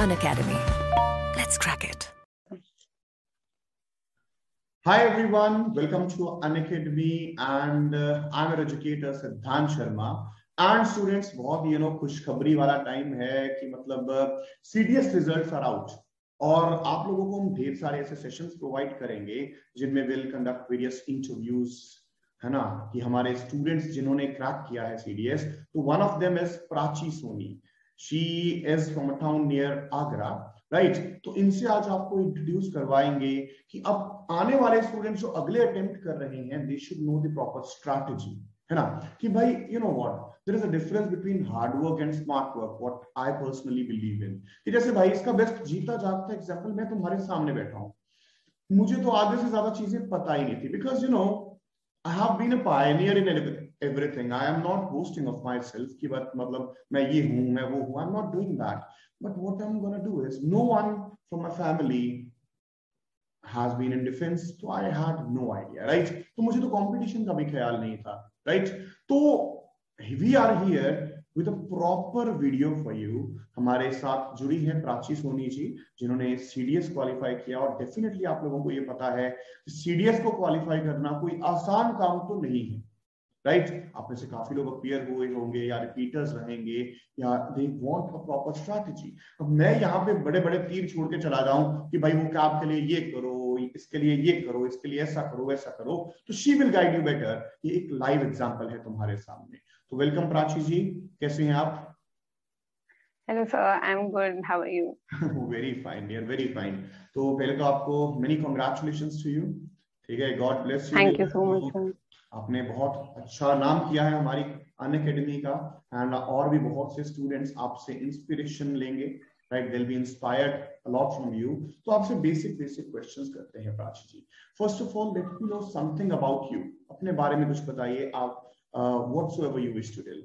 Unacademy. Let's crack it. Hi everyone, welcome to Unacademy and I'm your educator Siddhant Sharma. And students, बहुत खुशखबरी वाला time है कि मतलब CDS रिजल्ट्स आर आउट और आप लोगों को हम ढेर सारे ऐसे सेशंस प्रोवाइड करेंगे जिनमें विल कंडक्ट वेरियस इंटरव्यूज, है ना, कि हमारे स्टूडेंट्स जिन्होंने क्रैक किया है CDS, तो one of them is Prachi Soni. She is from a town near Agra, right. तो इनसे आज आपको इंट्रोड्यूस करवाएंगे कि अब आने वाले स्टूडेंट्स जो अगले अटेम्प्ट कर रहे हैं, they should know the proper strategy, है ना, कि भाई you know what, there is a difference between hard work and smart work, what I personally believe in. कि जैसे भाई इसका बेस्ट जीता जागता एग्जांपल, मैं तुम्हारे सामने बैठा हूं, मुझे तो आधे से ज्यादा चीजें पता ही नहीं थी, because I have been a pioneer in everything. I am not boasting of myself कि मतलब मैं ये हूँ, मैं वो हूँ. I'm not doing that. But what I'm gonna do is, no one from my family has been in defense, so I had no idea, right? तो मुझे तो competition का भी ख्याल नहीं था, right? तो we are here with a proper video for you. हमारे साथ जुड़ी है प्राची सोनी जी, जिन्होंने CDS क्वालिफाई किया, और डेफिनेटली आप लोगों को ये पता है CDS को क्वालिफाई करना कोई आसान काम तो नहीं है, राइट. आप में से काफी लोग अपीयर हुए होंगे या रिपीटर्स रहेंगे, या they want a proper strategy. अब मैं यहाँ पे बड़े बड़े तीर छोड़ के चला जाऊं कि भाई वो कैब के लिए ये करो, इसके लिए ये करो, इसके लिए ऐसा करो, वैसा करो, तो she will guide you better. ये एक लाइव एग्जांपल है तुम्हारे सामने. तो वेलकम प्राची जी, कैसे हैं आप? Hello sir, I'm good. How are you? Very fine, dear, very fine. तो पहले तो आपको many congratulations to you. ठीक है, God bless you. Thank you so much sir. आपने बहुत अच्छा नाम किया है हमारी अनअकैडमी का, एंड और भी बहुत से स्टूडेंट्स आपसे इंस्पिरेशन लेंगे, right. They will be inspired a lot from you. तो आपसे बेसिक क्वेश्चंस करते हैं Prachi ji. First of all, let me know something about you. अपने बारे में कुछ बताइए आप, whatsoever you wish to tell.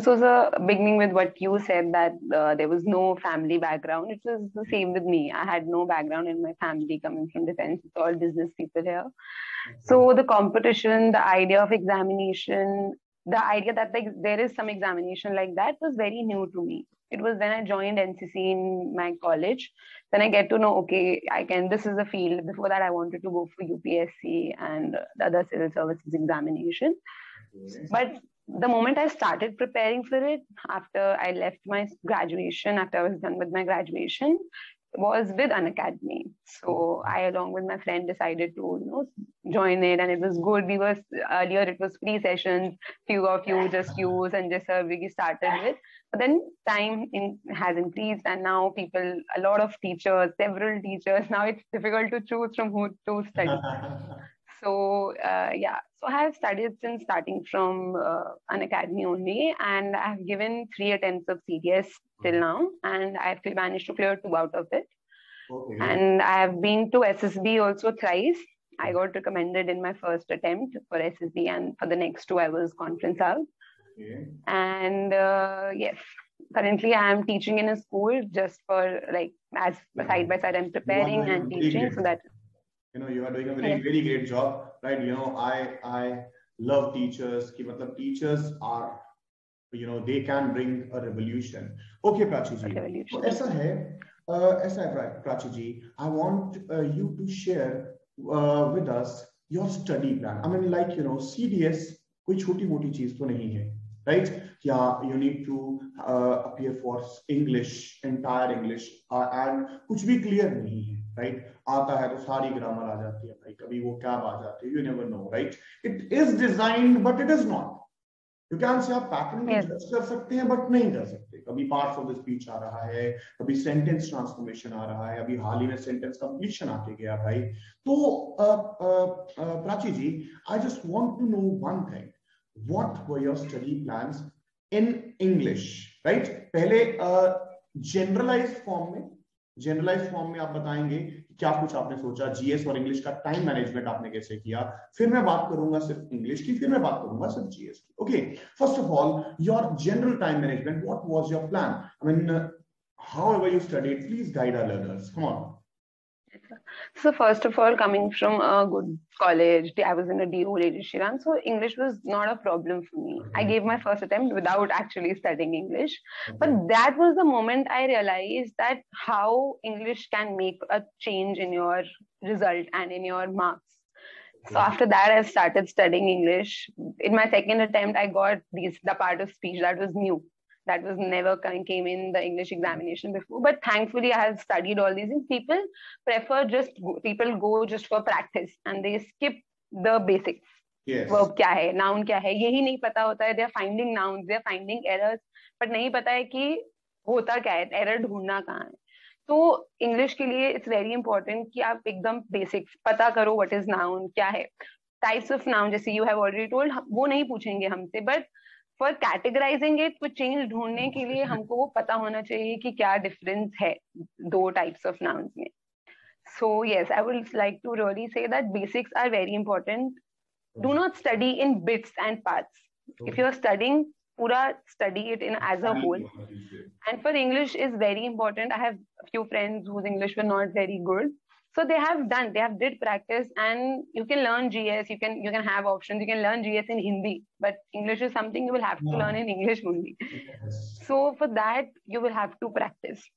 So the beginning with what you said, that there was no family background. It was the same with me. I had no background in my family coming from defense. It's all business people here. Okay. So the competition, the idea of examination, the idea that there is some examination like that was very new to me. It was when I joined NCC in my college, then I get to know, okay, this is a field. Before that, I wanted to go for UPSC and the other civil services examination. Okay. But the moment I started preparing for it, after I left my graduation, after I was done with my graduation, was with Unacademy. So I, along with my friend, decided to join it, and it was good. We were earlier, it was free sessions, few of you just use, and just we started with. But then time has increased, and now a lot of teachers, several teachers. Now it's difficult to choose from who to study. So so I have studied since starting from Unacademy only, and I have given 3 attempts of CDS till now, and I have managed to clear 2 out of it. Okay. And I have been to SSB also thrice. I got recommended in my first attempt for SSB, and for the next 2 I was conference out. Okay. And yes, currently I am teaching in a school just for as side by side I'm preparing and teaching, so that you are doing a very great job, right? I love teachers. कि मतलब teachers are, they can bring a revolution. Okay, Prachi ji. तो ऐसा है Prachi ji. I want you to share with us your study plan. I mean, CDS कोई छोटी मोटी चीज तो नहीं है, right? Yeah, you need to appear for English, entire English, and कुछ भी clear नहीं है, right? आता है तो सारी ग्रामर आ जाती है भाई, कभी वो कैब आ जाती है, you never know, right? It is designed, but it is not. You can say आप पैटर्न को जज कर सकते हैं, बट नहीं कर सकते. कभी पार्ट्स ऑफ द स्पीच आ रहा है, कभी सेंटेंस ट्रांसफॉर्मेशन आ रहा है, अभी हाल ही में सेंटेंस कंप्लीशन आके गया भाई. तो प्राची जी, I just want to know one thing. What were your study plans in English, right? पहले जनरलाइज फॉर्म में आप बताएंगे क्या कुछ आपने सोचा, जीएस और इंग्लिश का टाइम मैनेजमेंट आपने कैसे किया, फिर मैं बात करूंगा सिर्फ इंग्लिश की, फिर मैं बात करूंगा सिर्फ जीएस की. Okay, first of all, your general time management, what was your plan? I mean, however you studied, please guide our learners. Come on. So first of all, coming from a good college, I was in a DO Lady Shriram, so English was not a problem for me. I gave my first attempt without actually studying English. But that was the moment I realized that how English can make a change in your result and in your marks. So after that, I started studying English. In my second attempt, I got the part of speech that was new. That was never came in the English examination before. But thankfully, I have studied all these things. People go just for practice and they skip the basics. Yes. Verb क्या है, noun क्या है, यही नहीं पता होता है. They are finding nouns, they are finding errors, but नहीं पता है कि होता क्या है, error ढूंढना कहाँ है. तो इंग्लिश के लिए इट्स वेरी इंपॉर्टेंट कि आप एकदम बेसिक्स पता करो व्हाट इज नाउन क्या है. टाइप्स ऑफ नाउन जैसे यू हैव ऑलरेडी टोल्ड वो नहीं पूछेंगे हमसे, बट फॉर कैटेगराइजिंग इट कुछ चेंज ढूंढने के लिए हमको वो पता होना चाहिए कि क्या डिफरेंस है दो टाइप्स ऑफ नाउन्स में. So yes, I would like to really say that basics are very important. Do not study in bits and parts. If you are studying pura study it in as a whole. And for English is very important. I have a few friends whose English were not very good, so they have did practice, and you can learn GS. You can have options. You can learn GS in Hindi, but English is something you will have to learn in English only. So for that you will have to practice.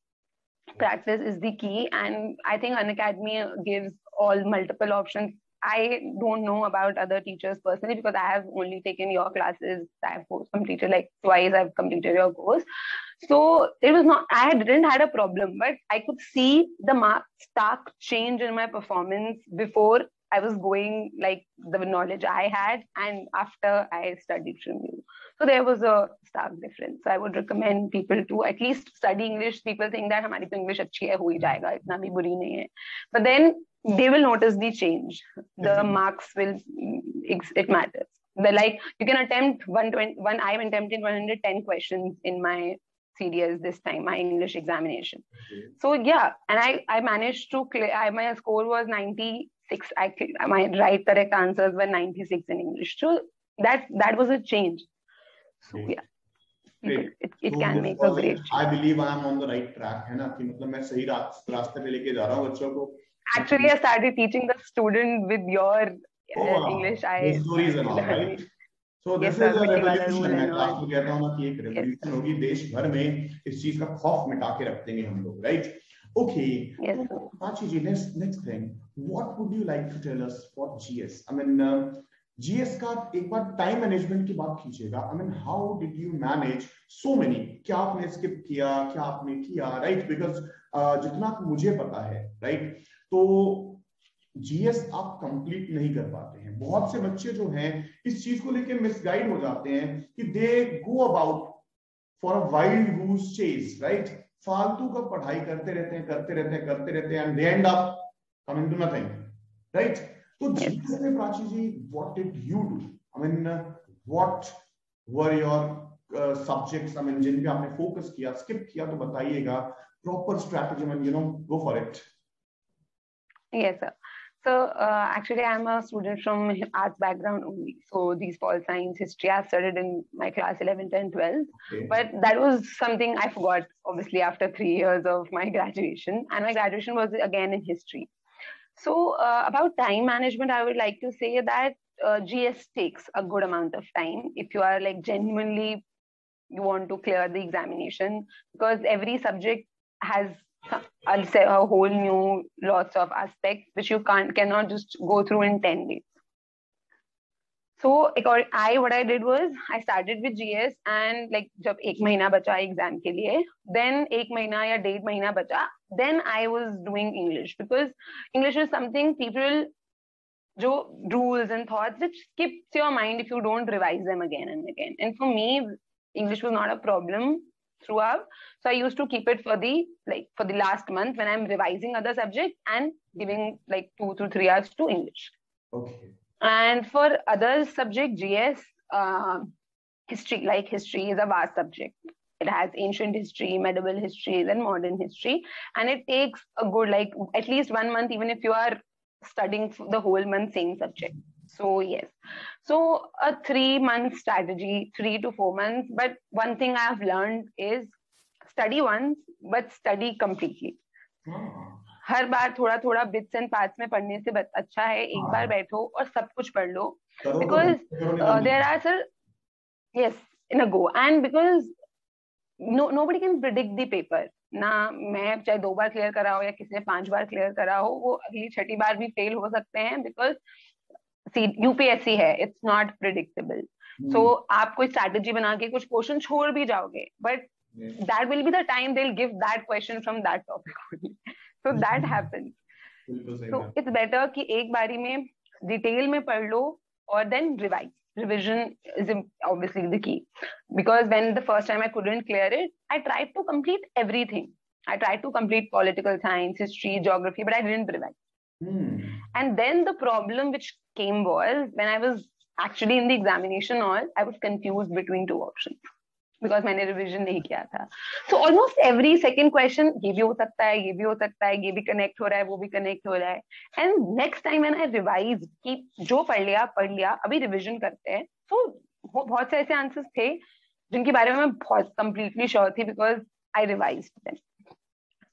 Practice is the key, and I think Unacademy gives all multiple options. I don't know about other teachers personally because I have only taken your classes. I have completed like twice. I've completed your course, so it was not. I didn't had a problem, but I could see the stark change in my performance before I was going, like the knowledge I had, and after I studied from you. So there was a stark difference. So I would recommend people to at least study English. People think that हमारी तो English अच्छी है, हो ही जाएगा, इतना भी बुरी नहीं है. But then they will notice the change. The marks will, it matters. Like you can attempt 120. I'm attempting 110 questions in my CDS this time, my English examination. So yeah, and I managed to clear. My score was 96. My right correct answers were 96 in English. So that was a change. So yeah. It can make a great change. I believe I am on the right track, है ना, कि मतलब मैं सही रास्ते पे लेके जा रहा हूँ बच्चों को. Actually, I started teaching the student with your English. The stories and all, right? So this is a revolution. मैं क्लास में कहता हूँ ना कि एक revolution होगी देश भर में. इस चीज का खौफ मिटा के रख देंगे हम लोग, right? Okay. Yes. Prachi ji, next thing, what would you like to tell us for GS? I mean, GS का एक बार टाइम मैनेजमेंट की बात कीजिएगा. I mean, how did you manage so many? क्या आपने स्किप किया, क्या आपने किया, right? Because जितना मुझे पता है, right? तो GS आप कंप्लीट नहीं कर पाते हैं. बहुत से बच्चे जो हैं इस चीज को लेके मिसगाइड हो जाते हैं कि they go about for a wild goose chase, right? फालतू का पढ़ाई करते रहते हैं and they end up coming to nothing, right? तो GS में Prachi ji, what did you do? I mean, what were your subjects, I mean, जिन पे आपने फोकस किया, स्किप किया, तो बताइएगा. Proper strategy, I mean, go for it. Yes, sir. So actually, I'm a student from arts background only. So these pol science, history, I studied in my class 11, 10, 12. Okay. But that was something I forgot, obviously, after 3 years of my graduation. And my graduation was again in history. So about time management, I would like to say that GS takes a good amount of time if you are like genuinely you want to clear the examination, because every subject has, I'll say, a whole new lots of aspects which you cannot just go through in 10 days. So what I did was I started with GS, and like जब 1 महीना बचा exam के लिए, then 1 महीना या 1.5 महीना बचा, then I was doing English, because English is something people, जो rules and thoughts, it skips your mind if you don't revise them again and again. And for me, English was not a problem throughout, so I used to keep it for the last month when I'm revising other subjects and giving like 2 to 3 hours to English. Okay. And for other subject, GS, history is a vast subject. It has ancient history, medieval history, then modern history, and it takes a good at least 1 month, even if you are studying the whole month same subject. So yes, so a 3-month strategy, 3 to 4 months. But one thing I have learned is study once, but study completely. हर बार थोड़ा थोड़ा bits and parts में पढ़ने से अच्छा है एक बार बैठो और सब कुछ पढ़ लो, because there are series in a go, and because nobody can predict the paper ना, मैं चाहे 2 बार क्लियर करा हो या किसी ने 5 बार क्लियर करा हो, वो अगली छठी बार भी फेल हो सकते हैं, बिकॉज यूपीएससी है, इट्स नॉट प्रिडिक्टेबल. सो आप कोई स्ट्रैटेजी बना के कुछ क्वेश्चन छोड़ भी जाओगे, but that will be the time they'll give that question from that topic only. So that happens. So it's better कि एक बारी में डिटेल में पढ़ लो और then revise. Revision is obviously the key, because when the first time I couldn't clear it, I tried to complete everything. I tried to complete political science, history, geography, but I didn't revise. And then the problem which came was when I was actually in the examination hall, I was confused between 2 options. Because मैंने revision नहीं किया था. So almost every second question ये भी हो सकता है, ये भी हो सकता है, ये भी कनेक्ट हो रहा है, वो भी कनेक्ट हो रहा है. And next time when I revise कि जो पढ़ लिया, अभी रिविजन करते हैं. सो बहुत से ऐसे आंसर्स थे जिनके बारे में मैं बहुत कंप्लीटली श्योर थी, बिकॉज आई रिवाइज्ड देम.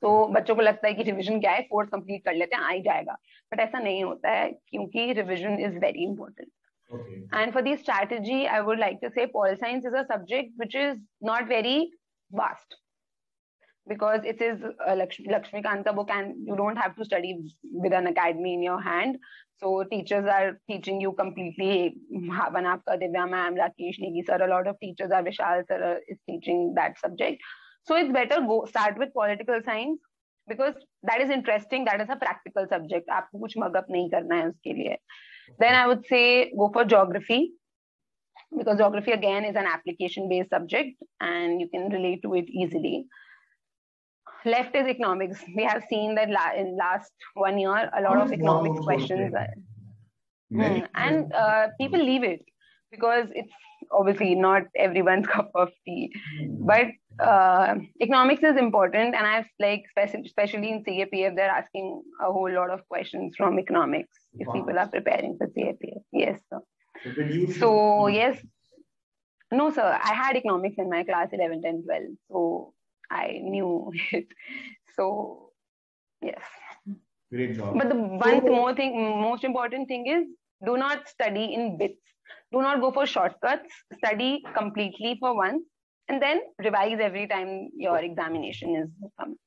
तो बच्चों को लगता है कि रिविजन क्या है, कोर्स कंप्लीट कर लेते हैं, आ ही जाएगा, बट ऐसा नहीं होता है, क्योंकि revision is very important. Okay. And for the strategy, I would like to say pol science is a subject which is not very vast, because it is Lakshmikanta book, and you don't have to study with an academy in your hand. So teachers are teaching you completely. Vanapka, Divya ma'am, Rakesh Negi sir, a lot of teachers are. Vishal sir is teaching that subject. So it's better start with political science, because that is interesting. That is a practical subject. आपको कुछ mug up नहीं करना है उसके लिए. Then I would say go for geography, because geography again is an application based subject and you can relate to it easily. Left is economics. We have seen that in last 1 year a lot of economics questions are, and people leave it because it's obviously not everyone's cup of tea, but economics is important, and I've like especially in CAPF they're asking a whole lot of questions from economics if people are preparing for CAPF. Yes sir. So yes, no sir, I had economics in my class 11, 10, 12, so I knew it. So yes, great job. But the most important thing is, do not study in bits. Do not go for shortcuts. Study completely for once, and then revise every time your examination is coming.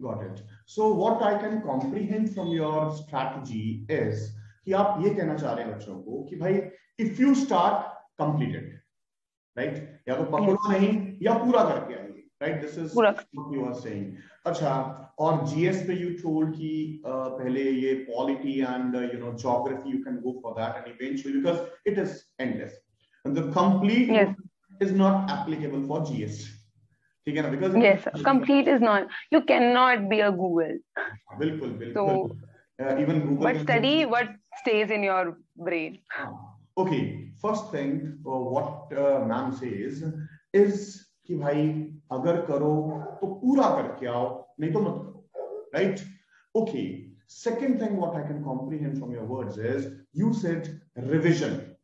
Got it. So what I can comprehend from your strategy is कि आप ये कहना चाह रहे हैं बच्चों को कि भाई if you start, complete it, right? या तो पकड़ो नहीं या पूरा करके आइए, right? This is what you are saying. अच्छा, और GS पे you told कि पहले ये polity and geography you can go for that, and eventually because it is endless, and the complete is not applicable for GS. ठीक है ना? Because yes, complete is not. You cannot be a Google. बिल्कुल. So even Google. But study what stays in your brain. Okay, first thing what ma'am says is कि भाई अगर करो तो पूरा करके आओ, नहीं तो मत करो, right? Okay, second thing what I can comprehend from your words is you said revision,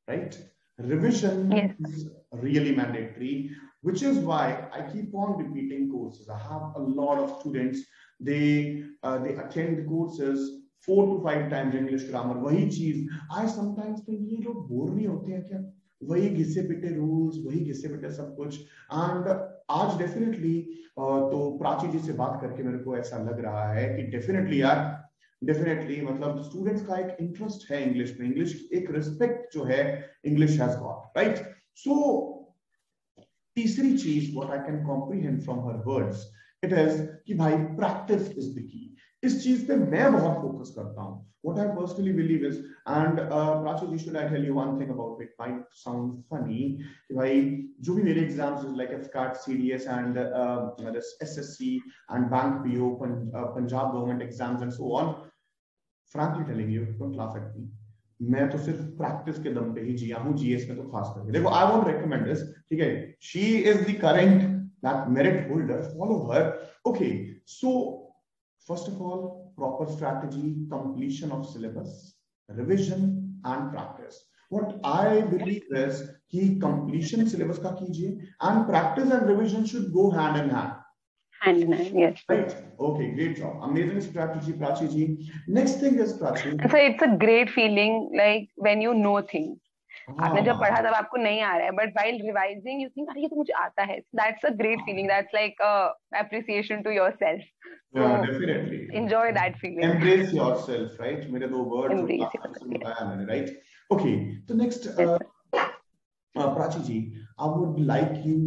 right? Revision is really mandatory, which is why I keep on repeating courses. I have a lot of students, they attend courses 4 to 5 times English grammar, वही चीज. I sometimes think ये लोग bore नहीं होते हैं क्या? वही घिसे पिटे रूल्स, वही घिसे पिटे सब कुछ. एंड आज डेफिनेटली तो प्राची जी से बात करके मेरे को ऐसा लग रहा है कि डेफिनेटली मतलब स्टूडेंट्स का एक इंटरेस्ट है इंग्लिश में, इंग्लिश एक रिस्पेक्ट जो है इंग्लिश हैज गॉट, राइट? सो तीसरी चीज what I can comprehend from her words it is कि भाई प्रैक्टिस इज द की. इस चीज पे मैं बहुत फोकस करता हूँ. What I personally believe is, and Prachi, should I tell you one thing about it? Might sound funny. भाई जो भी मेरे exams like FCAT, CDS, and this SSC and Bank PO, Punjab government exams and so on. Frankly telling you, don't laugh at me. मैं तो सिर्फ practice के दम पे ही जिया हूँ, GS में तो खास करके. देखो, I won't recommend this. ठीक है? She is the current that merit holder. Follow her. Okay, so first of all, proper strategy, completion of syllabus, revision and practice. What I believe is कि completion syllabus का कीजिए and practice and revision should go hand in hand. hand in hand, yes. Right. Okay, great job. Amazing strategy, Prachi ji. Next thing is, Prachi. So it's a great feeling, like when you know things. आपने जब पढ़ा तब आपको नहीं आ रहा है, but while revising you think अरे ये तो मुझे आता है. That's a great feeling. That's like appreciation to yourself. So Yeah, definitely. Enjoy that feeling. Embrace yourself, right? मेरे दो words Embrace जो yourself, आपने बताया मैंने, right? Okay. So next, Prachi ji, I would like you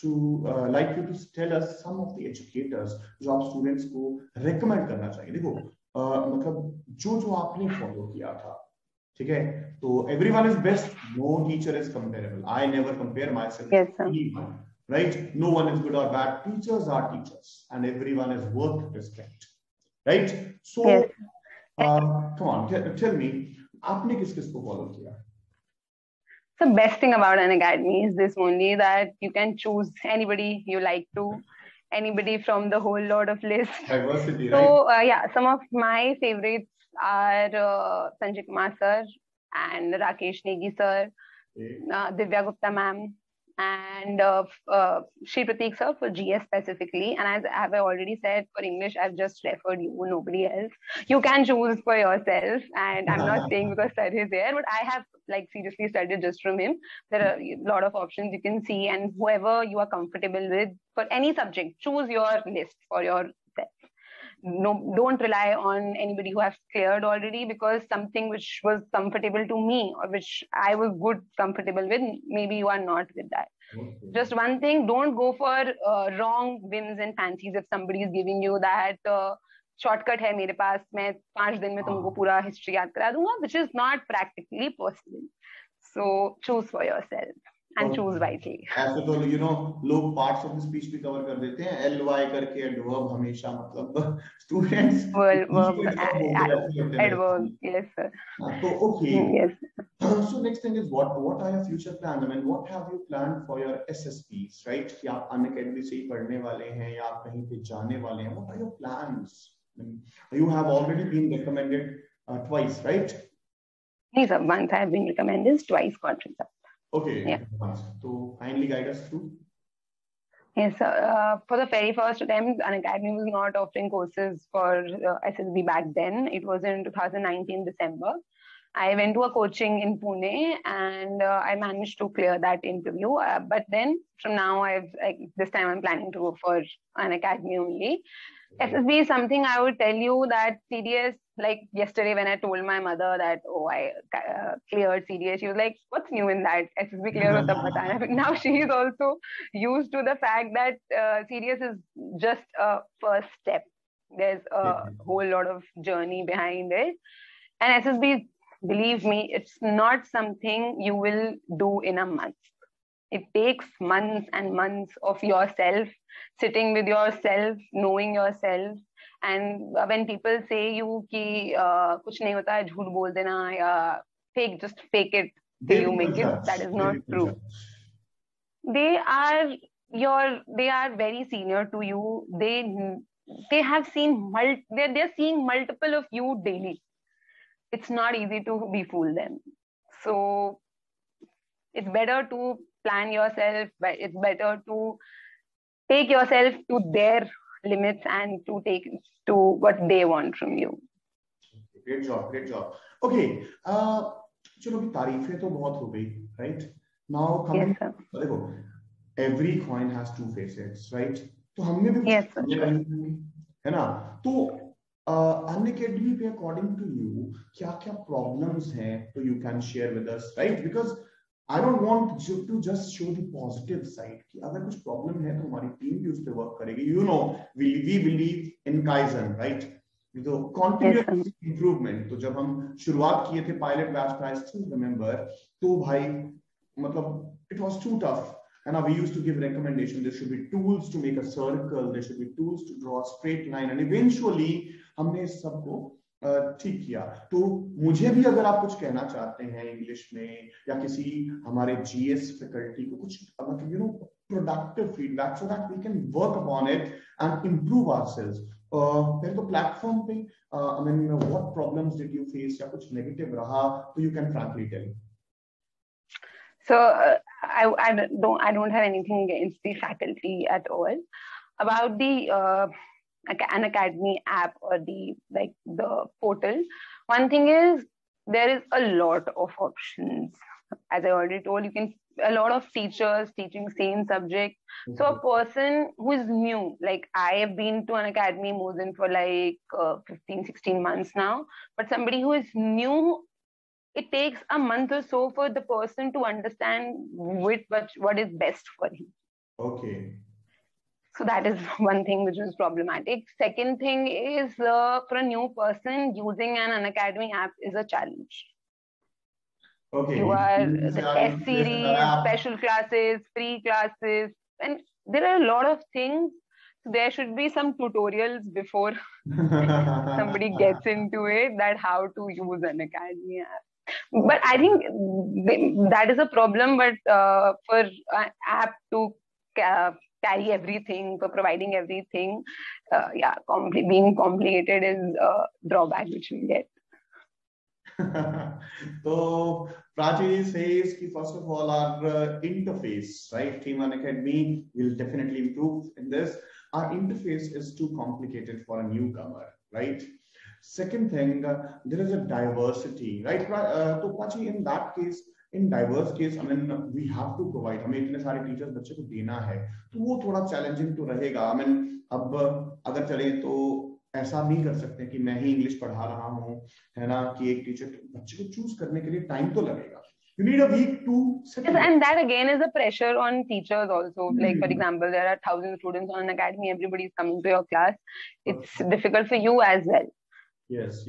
to tell us some of the educators जो आप students को recommend करना चाहिए. देखो, मतलब जो आपने follow किया था, ठीक है? तो everyone is best. No teacher is comparable. I never compare myself yes, to anyone. Right? No one is good or bad. Teachers are teachers, and everyone is worth respect. Right? So, yes. Come on, tell me, आपने किस को follow किया? The best thing about an academy is this only, that you can choose anybody you like to, anybody from the whole lot of list. Diversity, so, right? Yeah, some of my favorites are Sanjay Kumar sir and Rakesh Negi sir, Divya Gupta ma'am, and Shri Prateek sir for GS specifically. And as I have already said, for English, I've just referred you, nobody else. You can choose for yourself. And I'm not saying because sir is there, but I have like seriously studied just from him. There are a lot of options you can see, and whoever you are comfortable with for any subject, choose your list for yourself. No, don't rely on anybody who has cleared already, because something which was comfortable to me or which I was comfortable with, maybe you are not with that. Okay. Just one thing, don't go for wrong whims and fancies. If somebody is giving you that shortcut है मेरे पास, मैं 5 दिन में तुमको पूरा history याद करा दूंगा, which is not practically possible. So choose for yourself. And choose wisely. ऐसे तो लोग parts of the speech भी cover कर देते हैं, ly करके adverb हमेशा, मतलब students adverb, yes sir. So okay. Yes. So next thing is, what are your future plans? I mean, what have you planned for your SSPs, right? कि आप Unacademy से ही पढ़ने वाले हैं या आप कहीं पे जाने वाले हैं? What are your plans? I mean, you have already been recommended twice, right? Yes sir, once I have been recommended, twice got results. Okay. Yeah. So kindly guide us through. Yes, for the very first attempt, Unacademy was not offering courses for SSB back then. It was in 2019 December. I went to a coaching in Pune and I managed to clear that interview. But then from now, this time I'm planning to go for Unacademy only. SSB is something I would tell you that CDS, like yesterday when I told my mother that, I cleared CDS, she was like, what's new in that? SSB clear hota batana. But now she is also used to the fact that CDS is just a first step. There's a whole lot of journey behind it. And SSB, believe me, it's not something you will do in a month. It takes months and months of yourself, sitting with yourself, knowing yourself. And when people say you कि कुछ नहीं होता है, झूठ बोल देना या just fake it till you make it, that is not true. They are very senior to you. They have seen they're seeing multiple of you daily. It's not easy to befool them. So it's better to plan yourself, but it's better to take yourself to their limits and to take to what they want from you. Great job. Okay, चलो भी तारीफें तो बहुत हो गई, right? Now coming, देखो, every coin has two faces, right? तो हमने भी है ना? तो Unacademy पे according to you क्या problems हैं, so you can share with us, right? Because I don't want you to just show the positive side. कि अगर कुछ problem है तो हमारी team भी उस पे work करेगी. We believe in Kaizen, right? तो continuous improvement. तो जब हम शुरुआत किए थे pilot batch, I still remember. तो भाई मतलब it was too tough. And we used to give recommendation. There should be tools to make a circle. There should be tools to draw a straight line. And eventually हमने इस सबको ठीक किया. तो मुझे भी अगर आप कुछ कहना चाहते हैं इंग्लिश में या किसी हमारे GS फैकल्टी को कुछ productive feedback so that we can work upon it and improve ourselves. पहले तो प्लेटफॉर्म पे I mean, what problems did you face या कुछ negative रहा, तो you can frankly tell. So I don't have anything against the faculty at all. About the Unacademy app or the portal, one thing is there is a lot of options. As I already told, you can a lot of teachers teaching same subject. So a person who is new, like I have been to Unacademy more than for like 15-16 months now, but somebody who is new, it takes a month or so for the person to understand what is best for him. Okay. So that is one thing which is problematic. Second thing is for a new person, using an Unacademy app is a challenge. Okay. You are the test series, special classes, free classes, and there are a lot of things. So there should be some tutorials before somebody gets into it, that how to use an Unacademy app. But I think that is a problem. But for an app to carry everything, for providing everything, being complicated is a drawback which we get. So Prachi says, first of all, our interface, right? Team Unacademy will definitely improve in this. Our interface is too complicated for a newcomer, right? Second thing, there is a diversity, right? So Prachi, in that case, in diverse case, I mean, we have to provide. हमें इतने सारे teachers बच्चे को देना है, तो वो थोड़ा चैलेंजिंग तो रहेगा. I mean, अब अगर चले तो ऐसा नहीं कर सकते कि मैं ही इंग्लिश पढ़ा रहा हूँ, है ना, कि एक टीचर बच्चे को चूज करने के लिए टाइम तो लगेगा. You need a week to settle. Yes, and that again is a pressure on teachers also. Like, for example, there are 1,000 students on Unacademy, everybody is coming to your class. It's difficult for you as well. Yes.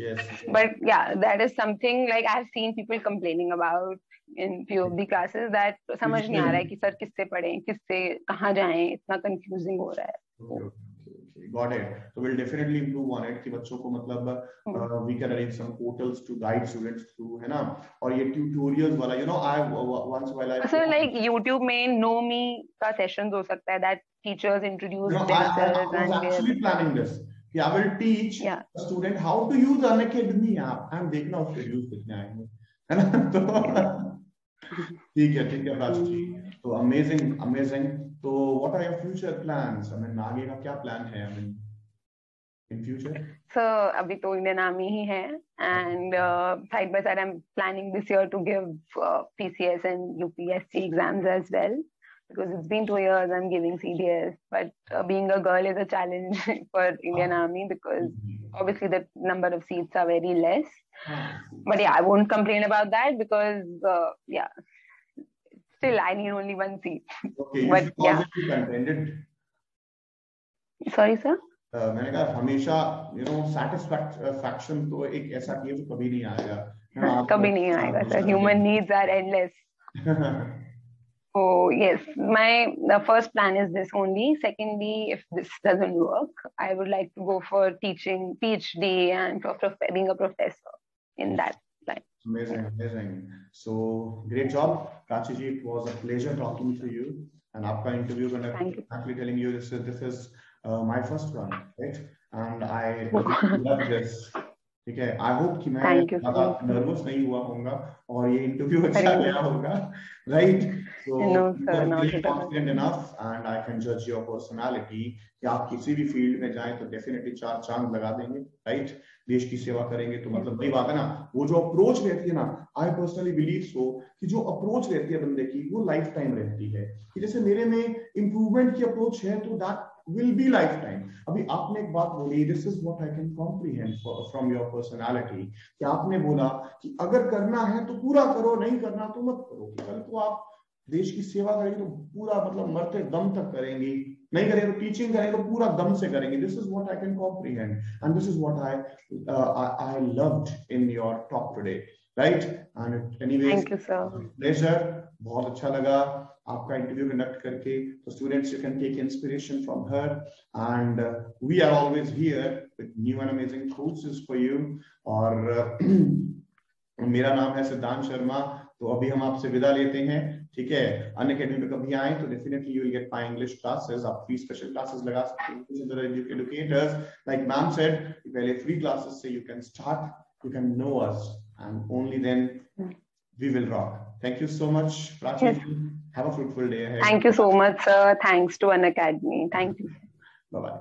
But yeah, that is something like I've seen people complaining about in few of the classes, that समझ नहीं आ रहा है कि sir किससे पढ़ें, किससे कहाँ जाएं, इतना confusing हो रहा है. Okay, got it. So we'll definitely improve on it कि बच्चों को मतलब we can arrange some portals to guide students through, है ना, और ये tutorials वाला, you know, I once while I so like YouTube में Know Me का sessions हो सकता है, that teachers introduce themselves. I was actually planning this. I will teach a student how to use Unacademy app, and देखना उसके views कितने आएंगे, है ना. तो ठीक है प्राची जी. तो amazing. So what are your future plans? I mean, आगे का क्या plan है? I mean, in future? So अभी तो Indian Army ही है, and side by side I'm planning this year to give PCS and UPSC exams as well, because it's been 2 years I'm giving CDS, but being a girl is a challenge for Indian Army, because obviously the number of seats are very less. But yeah, I won't complain about that, because still I need only 1 seat. Okay, but yeah. Contended. Sorry sir? मैंने कहा हमेशा satisfaction तो एक ऐसा चीज कभी नहीं आएगा. कभी नहीं आएगा sir. Human needs are endless. So yes, my first plan is this only. Secondly, if this doesn't work, I would like to go for teaching, PhD, and being a professor in that line. Amazing. So great job, Prachi ji. It was a pleasure talking to you. And आपका interview करना, actually telling you this is my first one, right? And I love this. ठीक है. I hope कि मैं ज़्यादा nervous नहीं हुआ होगा और ये interview अच्छा गया होगा, right? So I'm really confident enough, and I can judge your personality कि आप किसी भी फील्ड में जाएं तो definitely 4 चांद लगा देंगे, right? देश की सेवा करेंगे तो मतलब वही बात है ना. वो जो अप्रोच रहती है ना, I personally believe so कि जो अप्रोच रहती है बंदे की, वो लाइफ टाइम रहती है. कि जैसे मेरे में इम्प्रूवमेंट की अप्रोच है, तो that will be lifetime. अभी आपने एक बात बोली, this is what I can comprehend from your personality, कि आपने बोला कि अगर करना है तो पूरा करो, नहीं करना तो मत करो. कल को आप देश की सेवा करेंगे तो पूरा मतलब मरते दम तक करेंगी, नहीं करेंगे तो टीचिंग करेंगे तो पूरा दम से करेंगे. This is what I can comprehend, and this is what I loved in your talk today, right? And anyways, thank you sir. Pleasure. बहुत अच्छा लगा आपका इंटरव्यू कंडक्ट करके. So students, you can take inspiration from her, and we are always here with new and amazing courses for you. और मेरा नाम है सिद्धांत शर्मा. तो अभी हम आपसे विदा लेते हैं, ठीक है. अनअकैडमी पे कभी आए तो definitely you will get my English classes. आप फ्री स्पेशल क्लासेस लगा सकते हैं. एजुकेटर्स लाइक मैम सेड, पहले फ्री क्लासेस से you can start, you can know us, and only then we will rock. Thank you so much, Prachi. Have a fruitful day ahead. Thank you so much, sir. Thanks to Unacademy. Thank you. Bye bye.